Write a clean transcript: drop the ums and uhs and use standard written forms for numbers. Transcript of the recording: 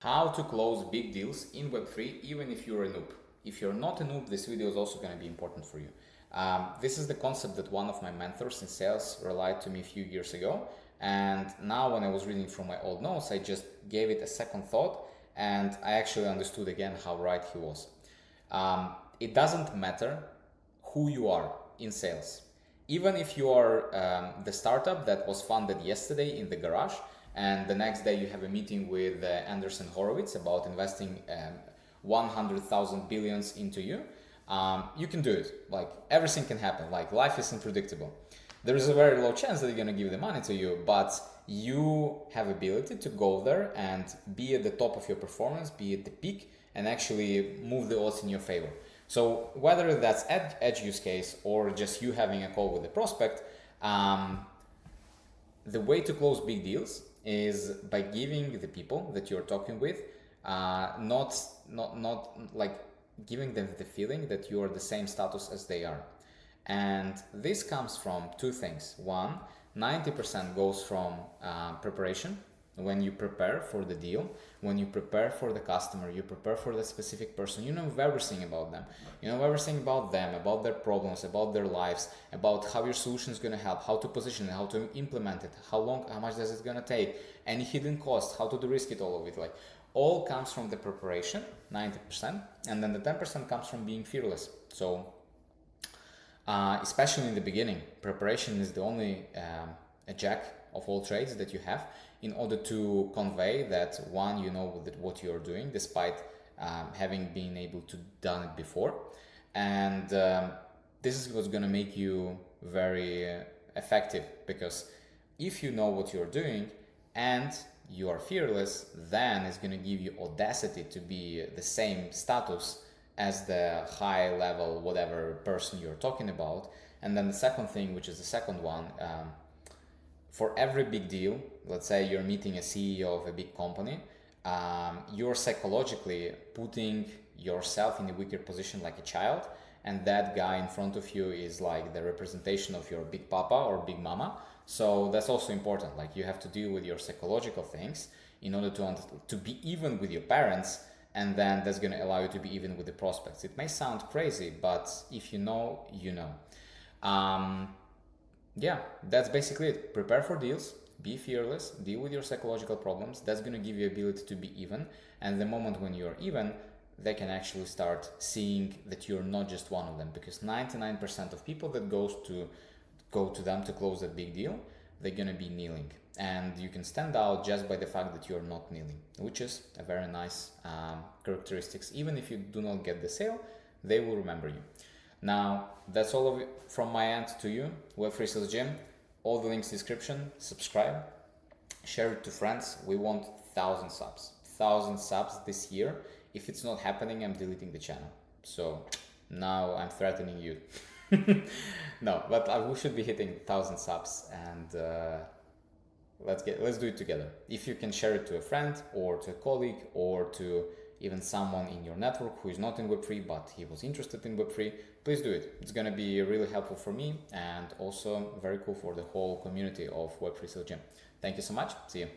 How to close big deals in Web3 even if you're a noob. If you're not a noob, this video is also going to be important for you. This is the concept that one of my mentors in sales relied to me a few years ago, and now when I was reading from my old notes, I just gave it a second thought and I actually understood again how right he was. It doesn't matter who you are in sales. Even if you are the startup that was funded yesterday in the garage, and the next day you have a meeting with Anderson Horowitz about investing 100,000 billions into you, you can do it. Like, everything can happen. Like, life is unpredictable. There is a very low chance that you're going to give the money to you, but you have ability to go there and be at the top of your performance, be at the peak, and actually move the odds in your favor. So whether that's edge use case or just you having a call with the prospect, the way to close big deals is by giving the people that you're talking with, not like giving them the feeling that you are the same status as they are. And this comes from two things. One, 90% goes from preparation. When you prepare for the deal, when you prepare for the customer, you prepare for the specific person, you know everything about them. You know everything about them, about their problems, about their lives, about how your solution is going to help, how to position it, how to implement it, how much does it going to take, any hidden costs, how to de-risk it, all of it. Like, all comes from the preparation, 90%, and then the 10% comes from being fearless. So especially in the beginning, preparation is the only a jack of all trades that you have, in order to convey that, one, you know what you're doing despite having been able to done it before, and this is what's going to make you very effective, because if you know what you're doing and you are fearless, then it's going to give you audacity to be the same status as the high level whatever person you're talking about. And then the second thing, which is the second one, for every big deal, let's say you're meeting a CEO of a big company, you're psychologically putting yourself in a weaker position like a child, and that guy in front of you is like the representation of your big papa or big mama. So that's also important. Like, you have to deal with your psychological things in order to be even with your parents, and then that's going to allow you to be even with the prospects. It may sound crazy, but if you know, you know. Yeah, that's basically it. Prepare for deals, be fearless, deal with your psychological problems. That's going to give you ability to be even. And the moment when you're even, they can actually start seeing that you're not just one of them, because 99% of people that go to them to close that big deal, they're going to be kneeling. And you can stand out just by the fact that you're not kneeling, which is a very nice characteristics. Even if you do not get the sale, they will remember you. Now, that's all of it from my end to you, Web3 Sales Gym. All the links description. Subscribe, share it to friends. We want 1,000 subs. 1,000 subs this year. If it's not happening, I'm deleting the channel. So now I'm threatening you. No, but we should be hitting 1,000 subs, and let's do it together. If you can share it to a friend or to a colleague or to even someone in your network who is not in Web3 but he was interested in Web3, please do it. It's going to be really helpful for me, and also very cool for the whole community of Web3 Sales Gym. Thank you so much. See you.